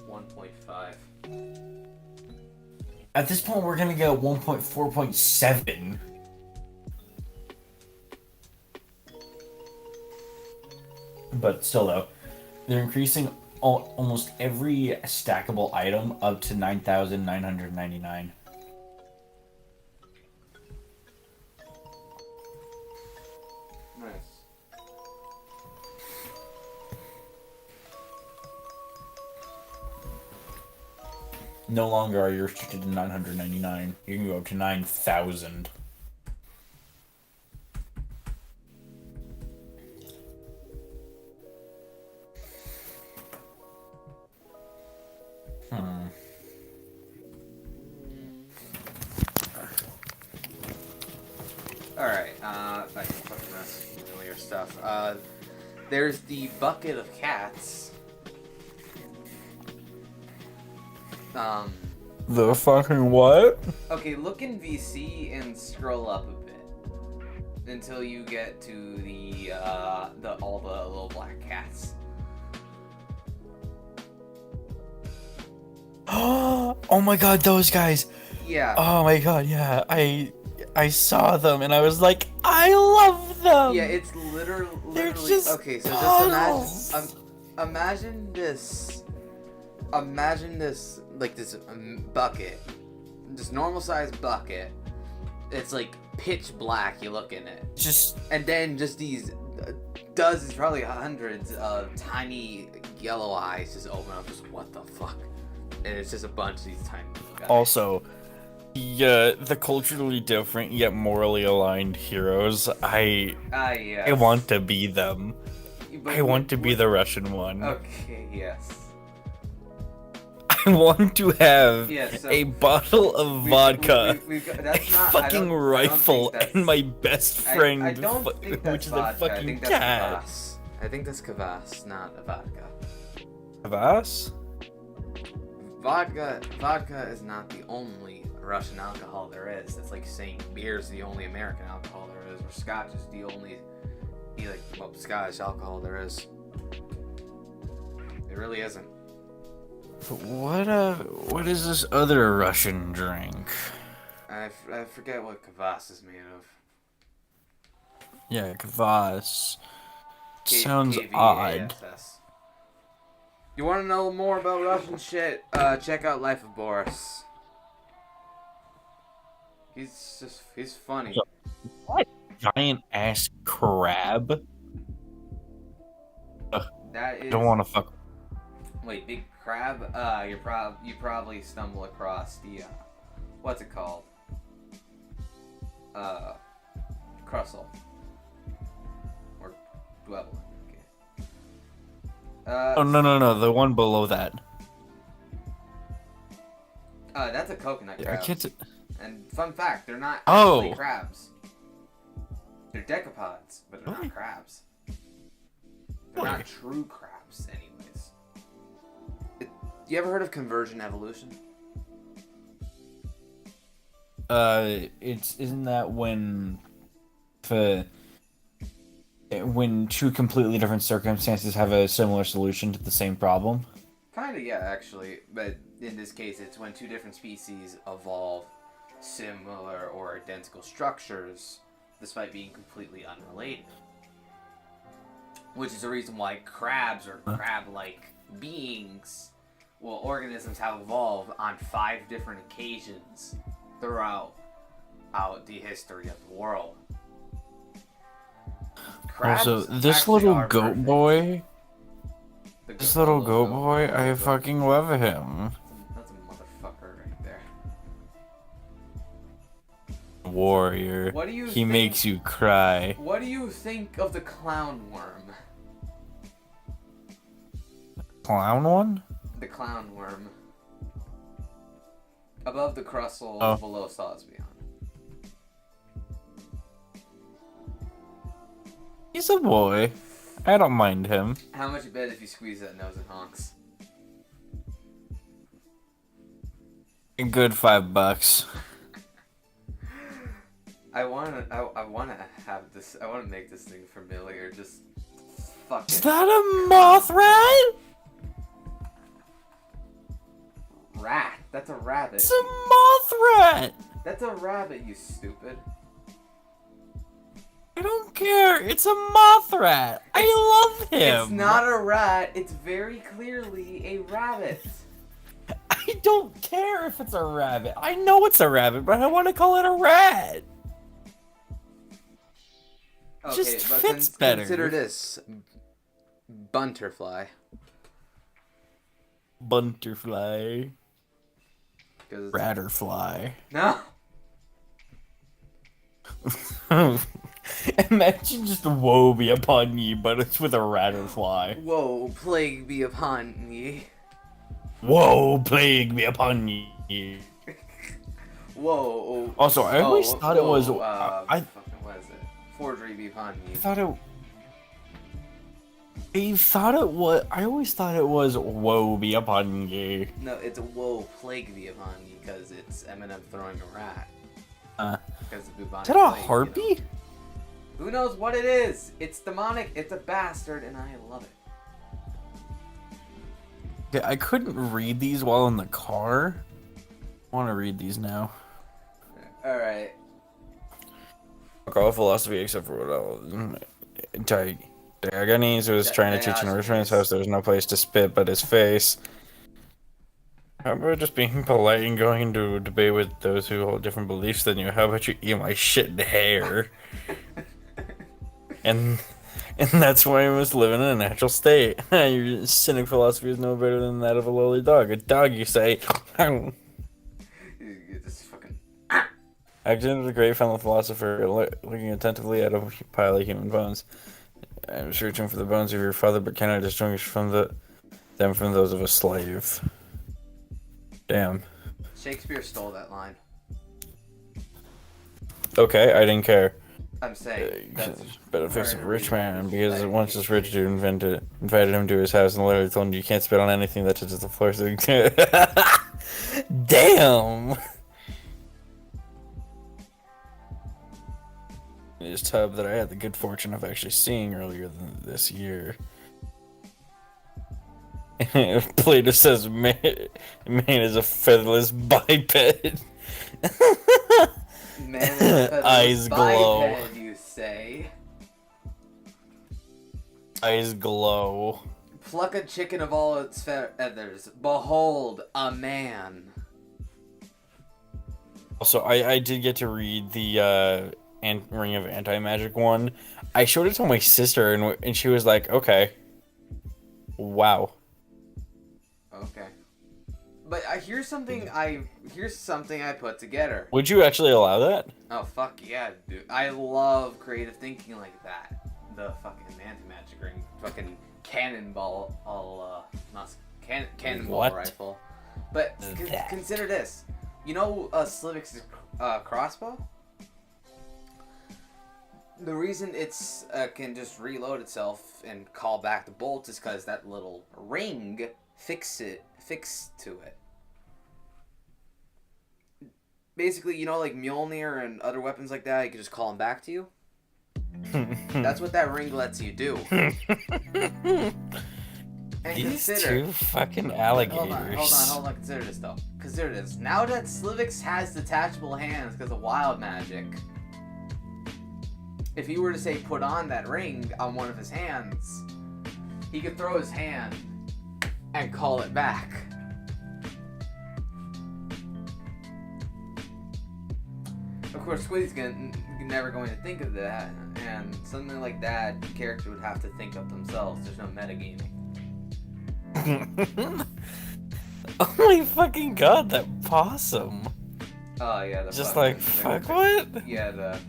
1.5. At this point, we're gonna go 1.4.7. But still, though, they're increasing almost every stackable item up to 9,999. Nice. No longer are you restricted to 999. You can go up to 9,000. Alright, if I can fucking mess with your stuff. There's the bucket of cats. The fucking what? Okay, look in VC and scroll up a bit until you get to the all the little black cats. Oh my god, those guys. Yeah. Oh my god, yeah. I saw them and I was like, I love them. Yeah, it's literally They're just okay. So puddles. just imagine this. Imagine this like this bucket, this normal sized bucket. It's like pitch black. You look in it, and then just these dozens, probably hundreds of tiny yellow eyes just open up. Just what the fuck? And it's just a bunch of these tiny guys. Also, the culturally different yet morally aligned heroes. I want to be them. But I want to be the Russian one. Okay, yes. I want to have So a bottle of vodka, that's a not, fucking rifle, and my best friend, I don't think that's which is a vodka. fucking I think cat. that's kvass. I think that's kvass, not a vodka. Kvass? Vodka is not the only Russian alcohol there is. It's like saying beer is the only American alcohol there is, or Scotch is the only Scottish alcohol there is. It really isn't. What is this other Russian drink? I forget what kvass is made of. Yeah, kvass. Sounds odd. You want to know more about Russian shit? Check out Life of Boris. He's funny. What? Giant ass crab? That is. Don't want to fuck. Wait, big crab? You probably stumble across the what's it called? Crustle or Dweblin. Okay. Oh no, the one below that. That's a coconut crab. I can't. And fun fact, they're not Oh. actually crabs. They're decapods, but they're Really? not crabs. They're not true crabs, anyways. You ever heard of convergent evolution? Isn't that when two completely different circumstances have a similar solution to the same problem? Kinda, yeah, actually. But in this case, it's when two different species evolve similar or identical structures, despite being completely unrelated. Which is the reason why crabs or crab-like beings, well, organisms have evolved on 5 different occasions throughout the history of the world. Crabs Also, this actually little are goat perfect. boy, The this little goat boy, I fucking love him. That's a motherfucker right there. Warrior. What do you He think? makes you cry. What do you think of the clown worm? Clown one? The clown worm. Above the Crustle, Oh. below Salisbury. He's a boy. I don't mind him. How much you bet if you squeeze that nose and honks? A good $5. I wanna have this. I wanna make this thing familiar. Just fucking. Is that a moth rat? rat. That's a rabbit. It's a moth rat! That's a rabbit, you stupid. I don't care. It's a moth rat. I love him. It's not a rat. It's very clearly a rabbit. I don't care if it's a rabbit. I know it's a rabbit, but I want to call it a rat. Okay, Just but fits better. Consider this. Bunterfly. Bunterfly. Ratterfly. No. Imagine just woe be upon ye, but it's with a ratterfly. Whoa, plague be upon ye. Whoa, plague be upon ye. Whoa. Also, I always thought it was. What is it? Forgery be upon ye. I always thought it was woe be upon ye. No, it's whoa, plague be upon ye, because it's Eminem throwing a rat. Because of bubonic Is that a plague, harpy? You know? Who knows what it is? It's demonic, it's a bastard, and I love it. Okay, I couldn't read these while in the car. I want to read these now. Alright. Fuck all philosophy except for what else. Diogenes was trying to teach an Richmond his house there was no place to spit but his face. How about just being polite and going into a debate with those who hold different beliefs than you? How about you eat my shit hair? and that's why you must live in a natural state. Your cynic philosophy is no better than that of a lowly dog. A dog, you say. You just fucking... Alexander the Great found the philosopher looking attentively at a pile of human bones. I'm searching for the bones of your father, but cannot distinguish them from those of a slave. Damn. Shakespeare stole that line. Okay, I didn't care. I'm saying that's benefits of a rich man, because once this rich dude invited him to his house and literally told him you can't spit on anything that touches the floor. So damn. This tub that I had the good fortune of actually seeing earlier this year. Plato says man is a featherless biped. Man is a featherless Eyes glow. biped, you say. Eyes glow. Pluck a chicken of all its feathers. Behold, a man. Also, I did get to read the Ring of Anti-Magic one. I showed it to my sister, and she was like, okay. Wow. Okay. But here's something I put together. Would you actually allow that? Oh, fuck yeah, dude. I love creative thinking like that. The fucking anti-magic ring. Fucking cannonball. Cannonball What? rifle. But consider this. You know Slivik's crossbow? The reason it's can just reload itself and call back the bolts is because that little ring fixed to it. Basically, you know, like Mjolnir and other weapons like that, you can just call them back to you. That's what that ring lets you do. And These consider, two fucking alligators. Hold on. Consider this though. Consider this. Now that Slivix has detachable hands because of wild magic, if he were to say put on that ring on one of his hands, he could throw his hand and call it back. Of course, Squiddy's never going to think of that, and something like that, the character would have to think of themselves. There's no metagaming. Oh my fucking god, that possum. Oh yeah, just like fuck what? Yeah, that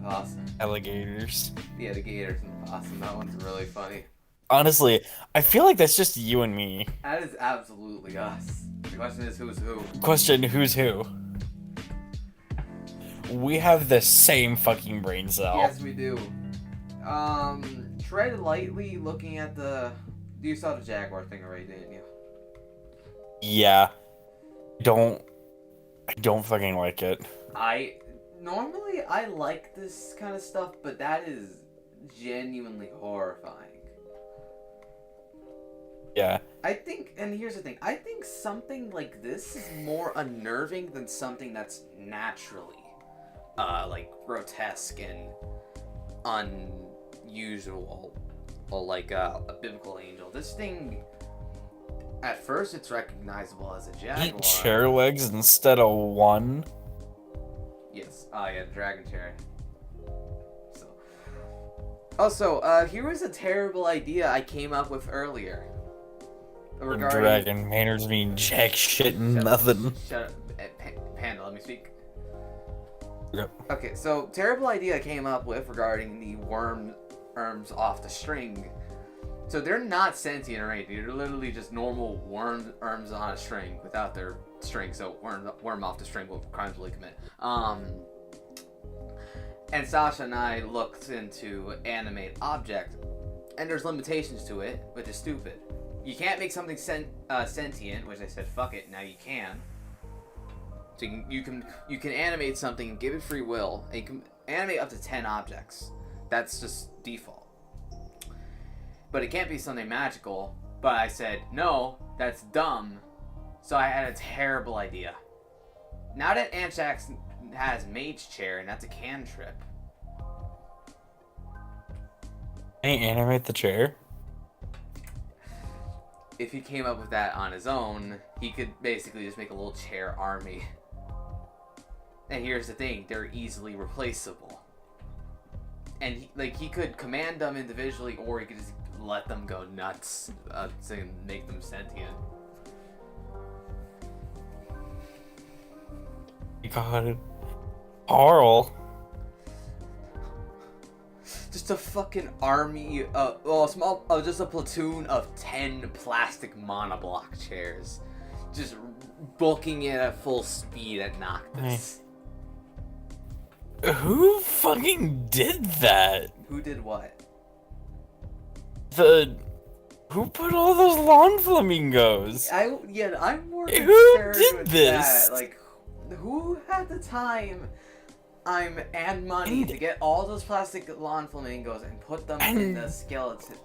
possum. Alligators. Yeah, the gators and the possum. That one's really funny. Honestly, I feel like that's just you and me. That is absolutely us. The question is who's who. Question, who's who? We have the same fucking brain cell. Yes, we do. Tread lightly looking at the... You saw the Jaguar thing already, didn't you? Yeah. I don't fucking like it. Normally, I like this kind of stuff, but that is genuinely horrifying. Yeah. I think, and here's the thing, I think something like this is more unnerving than something that's naturally, like, grotesque and unusual, or like a biblical angel. This thing, at first, it's recognizable as a jaguar. Eat chair legs instead of one. Yes. Oh, yeah, dragon chair. So. Also, here was a terrible idea I came up with earlier. Regarding... Dragon Maynard's mean jack shit and nothing. Shut up. Panda, let me speak. Yep. Okay, so terrible idea I came up with regarding the worms off the string. So they're not sentient or anything. They're literally just normal worms on a string without their string. So worm off the string will criminally commit. And Sasha and I looked into animate object, and there's limitations to it, which is stupid. You can't make something sentient, which I said, fuck it, now you can. So you can animate something and give it free will, and you can animate up to 10 objects. That's just default. But it can't be something magical. But I said, no, that's dumb. So I had a terrible idea. Now that Anchax has Mage Chair, and that's a cantrip. Can you animate the chair? If he came up with that on his own, he could basically just make a little chair army. And here's the thing, they're easily replaceable. And he could command them individually, or he could just let them go nuts to make them sentient. God. Carl. Just a fucking army, just a platoon of 10 plastic monoblock chairs. Just booking it at full speed at Noctis. Who fucking did that? Who did what? Who put all those lawn flamingos? I'm more concerned Who did with this? that. Like, who had the time and money to get all those plastic lawn flamingos and put them in the skeleton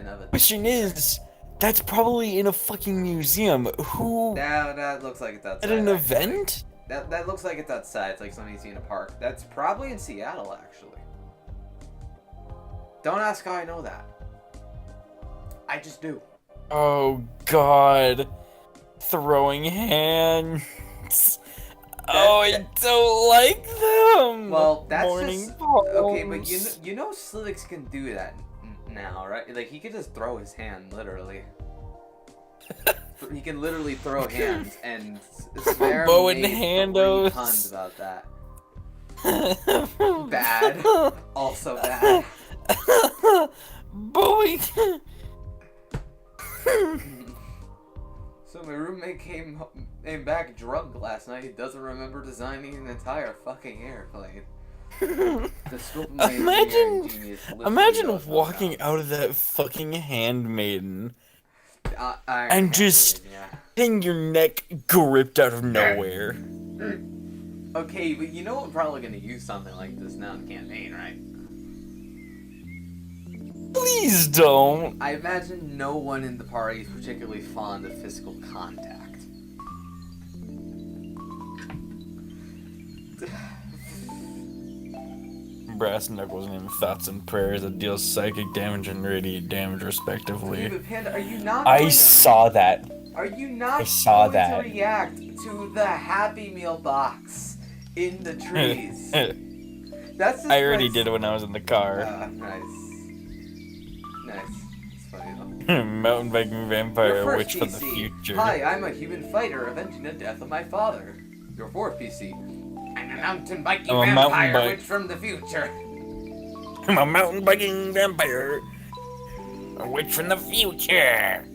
of it? Question is, that's probably in a fucking museum. Who? That looks like it's outside. At an actually. event? That looks like it's outside. It's like something you see in a park. That's probably in Seattle, actually. Don't ask how I know that. I just do. Oh God. Throwing hands. I don't like them. Well, that's Morning just... balls. Okay, but you know Slivix can do that now, right? Like, he could just throw his hand, literally. He can literally throw hands, and Swear Bow and made handos. 3 puns about that. Bad. Also bad. Boy. So my roommate came back drunk last night. He doesn't remember designing an entire fucking airplane. The scope of my engineering genius Imagine literally walking out of that fucking handmaiden and and just getting your neck gripped out of nowhere. Okay, but you know we're probably gonna use something like this now in the campaign, right? Please don't. I imagine no one in the party is particularly fond of physical contact. Brass knuckles name thoughts and prayers that deal psychic damage and radiant damage respectively. But Panda, are you not? I saw that. Are you not saw going that. to react to the Happy Meal box in the trees? That's just I already did it when I was in the car. Nice. It's funny though. Mountain biking vampire, Your witch first from the PC. future. Hi, I'm a human fighter avenging the death of my father. Your fourth PC. I'm a mountain biking I'm a mountain vampire bike. witch from the future. I'm a mountain biking vampire, a witch from the future.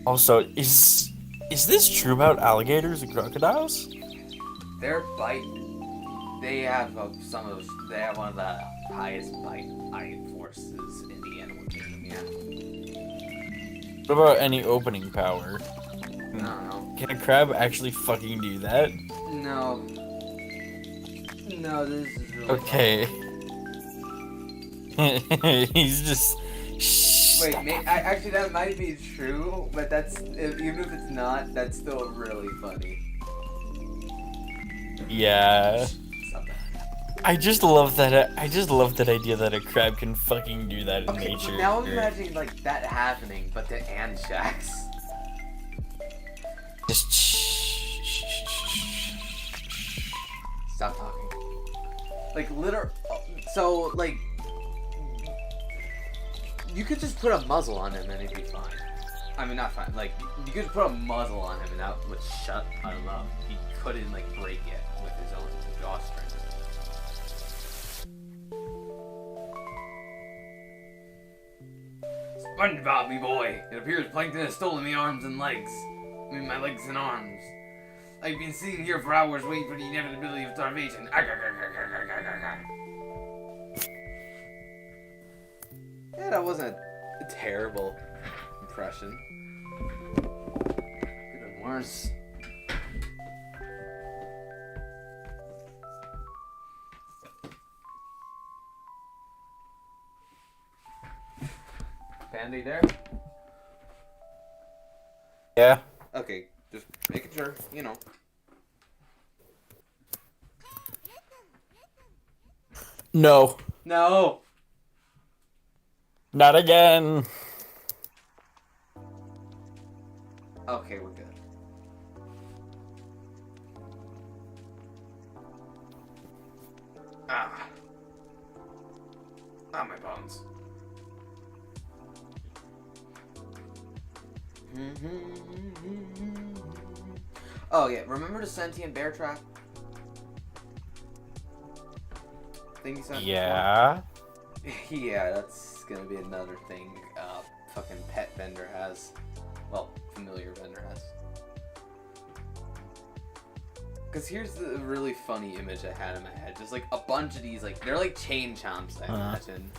Also, is this true about alligators and crocodiles? Their bite. They have They have one of the highest bite forces in the animal kingdom. Yeah. What about any opening power? I don't know. Can a crab actually fucking do that? No. No, this is really Okay. He's just Wait, actually that might be true, but even if it's not, that's still really funny. Yeah. Stop that. I just love that. I just love that idea that a crab can fucking do that in Okay, nature. but now I'm imagining like that happening, but to ant shacks. Just. Stop talking. Like so like you could just put a muzzle on him and it'd be fine. I mean, not fine. Like you could put a muzzle on him and that would shut him up. He couldn't like break it with his own jawstring. SpongeBob, me boy. It appears Plankton has stolen me arms and legs. I mean, my legs and arms. I've been sitting here for hours waiting for the inevitability of starvation. Yeah, that wasn't a terrible impression. Could have been worse. Pandy there? Yeah. Okay, just making sure, you know. No. No! Not again. Okay, we're good. Ah, my bones. Oh yeah, remember the sentient bear trap? Thing you sent Yeah. before? Yeah, that's gonna be another thing fucking pet vendor has. Well, familiar vendor has. Cause here's the really funny image I had in my head. Just like a bunch of these, like they're like chain chomps, I imagine.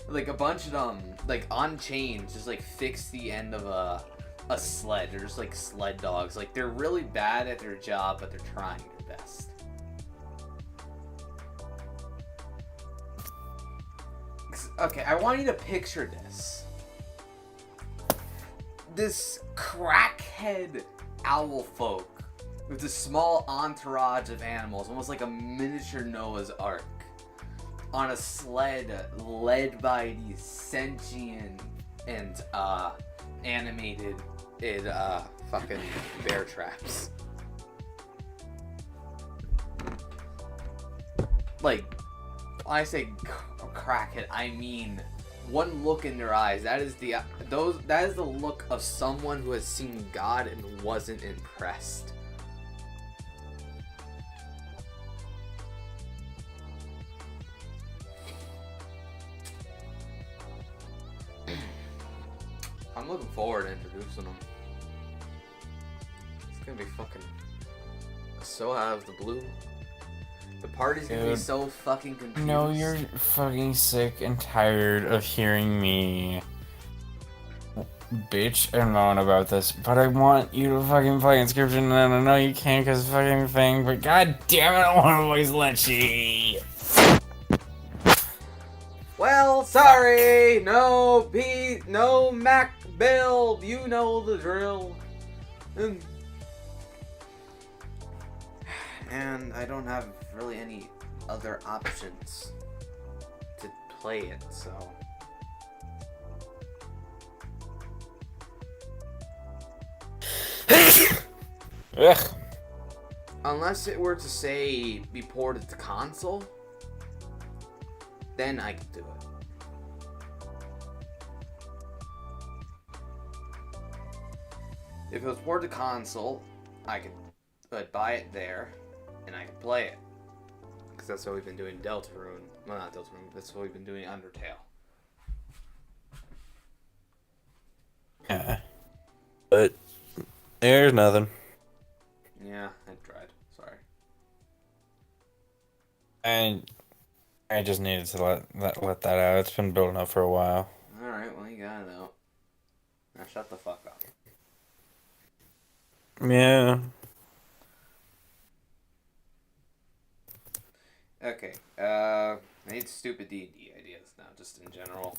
Like a bunch of them, like on chains, just like fix the end of a sled. They're just like sled dogs. Like they're really bad at their job, but they're trying their best. Okay, I want you to picture this. This crackhead owl folk with a small entourage of animals, almost like a miniature Noah's Ark, on a sled led by these sentient and animated fucking bear traps. Like, when I say crackhead, I mean one look in their eyes. That is the look of someone who has seen God and wasn't impressed. I'm looking forward to introducing them. It's gonna be fucking so out of the blue. The party's gonna be so fucking confused. No, you're fucking sick and tired of hearing me bitch and moan about this, but I want you to fucking play Inscription, and I know you can't because fucking thing, but god damn it, I want to voice Lechy. Well, sorry, no Mac build, you know the drill. And I don't have really any other options to play it, so. Ugh. Unless it were to say be ported to console, then I could do it. If it was ported to console, I'd buy it there, and I could play it. Because that's what we've been doing Deltarune. Well, not Deltarune, that's what we've been doing Undertale. Yeah. But there's nothing. Yeah, I tried. Sorry. And I just needed to let that out. It's been building up for a while. Alright, well, you got it out. Now shut the fuck up. Yeah. Okay, I need stupid D&D ideas now, just in general.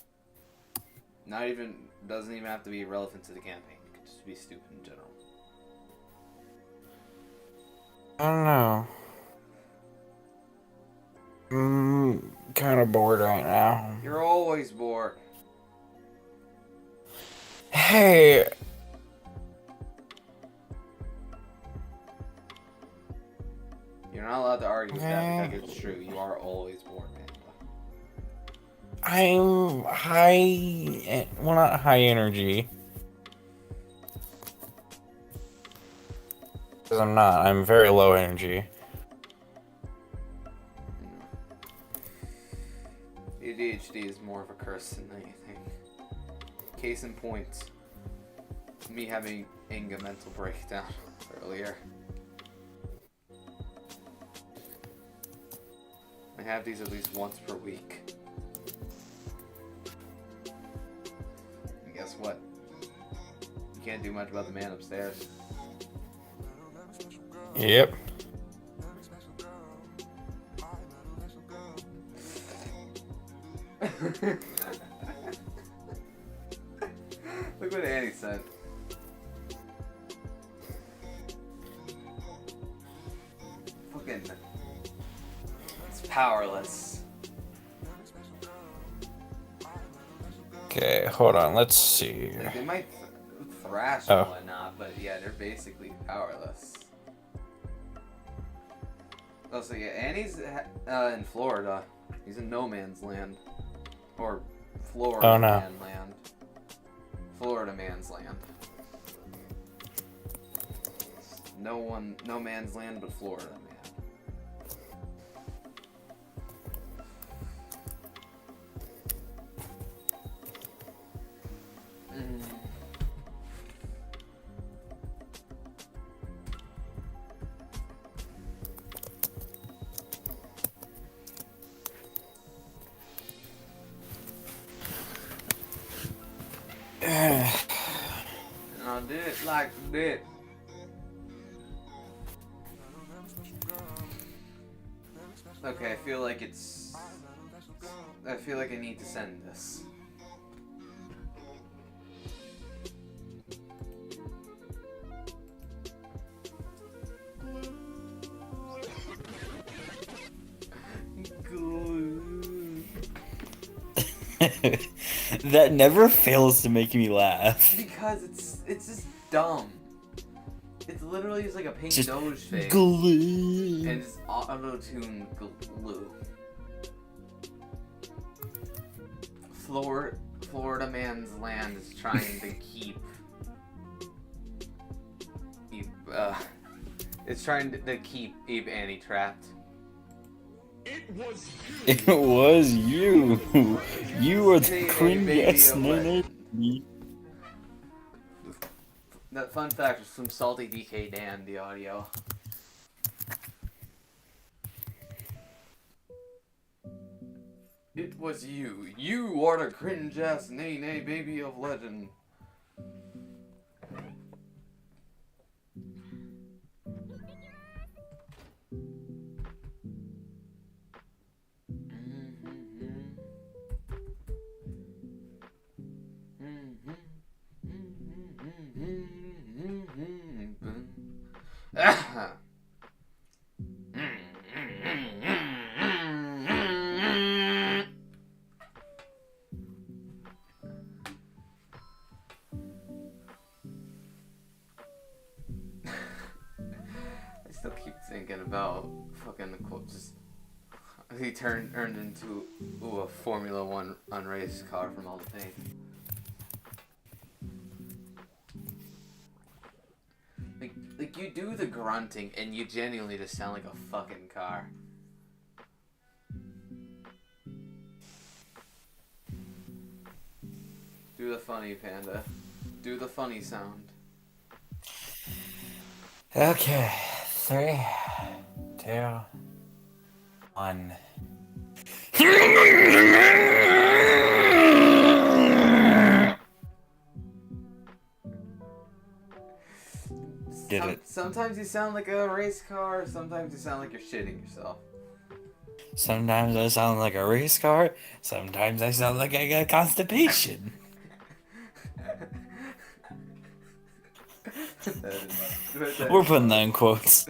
Doesn't even have to be relevant to the campaign. It could just be stupid in general. I don't know. Kind of bored right now. You're always bored. Hey. You're not allowed to argue with that because it's true. You are always bored, Panda. I'm high. Well, not high energy. Because I'm not. I'm very low energy. ADHD is more of a curse than anything. Case in point, me having a mental breakdown earlier. I have these at least once per week. And guess what? You can't do much about the man upstairs. Yep. Look what Annie said. Fucking... It's powerless. Okay, hold on. Let's see. Like, they might thrash and whatnot, but yeah, they're basically powerless. Oh, so yeah, Annie's in Florida. He's in no man's land. Or Florida man land. Florida man's land. No man's land but Florida man. And I did it like this. Okay, I feel like I need to send this. That never fails to make me laugh. Because it's just dumb. It's literally just like a pink Doge face. Glue. And it's auto-tuned glue. Florida man's land is trying to keep it's trying to keep Abe Annie trapped. It was you. You were the cringiest name. That fun fact is from Salty DK Dan, the audio. It was you. You are the cringe ass nay baby of legend. I still keep thinking about fucking the quote. Just he earned into a Formula One unraced car from all the pain. Like you do the grunting and you genuinely just sound like a fucking car. Do the funny, Panda. Do the funny sound. Okay, 3, 2, 1. Did it. Sometimes you sound like a race car, sometimes you sound like you're shitting yourself. Sometimes I sound like a race car, sometimes I sound like I got constipation. We're putting that in quotes.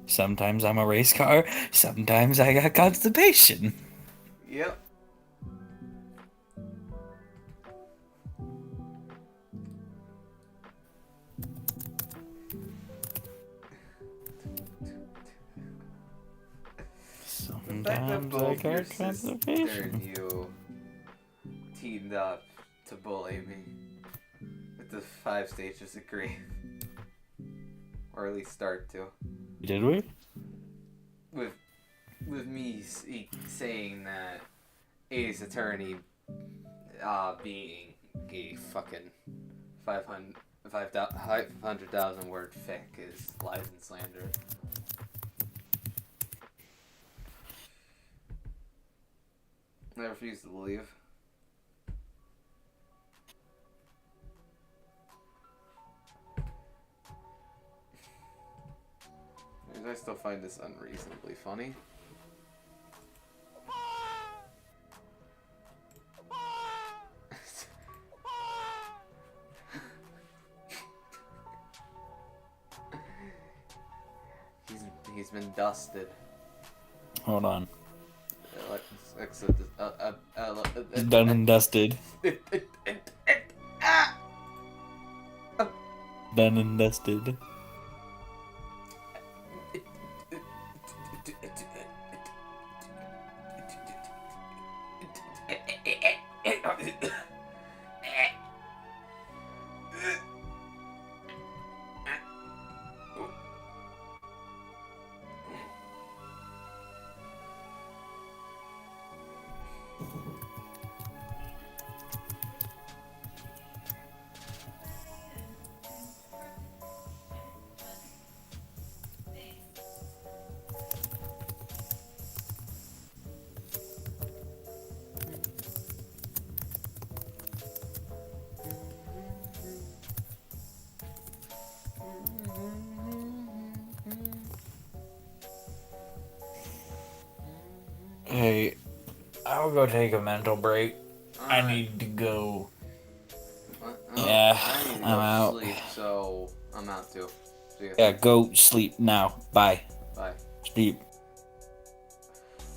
Sometimes I'm a race car, sometimes I got constipation. Yep. Sometimes I both your got sisters constipation. and you teamed up to bully me with the 5 stages of grief. Or at least start to. Did we? With me saying that Ace Attorney being a fucking 500,000 word fic is lies and slander. I refuse to believe. I still find this unreasonably funny. He's been dusted. Hold on. He's Done and dusted. Done and dusted. Hey, I'll go take a mental break. I need to go. Yeah, I need to I'm out. sleep, so I'm out too. See ya. Yeah, go sleep now. Bye. Bye. Sleep.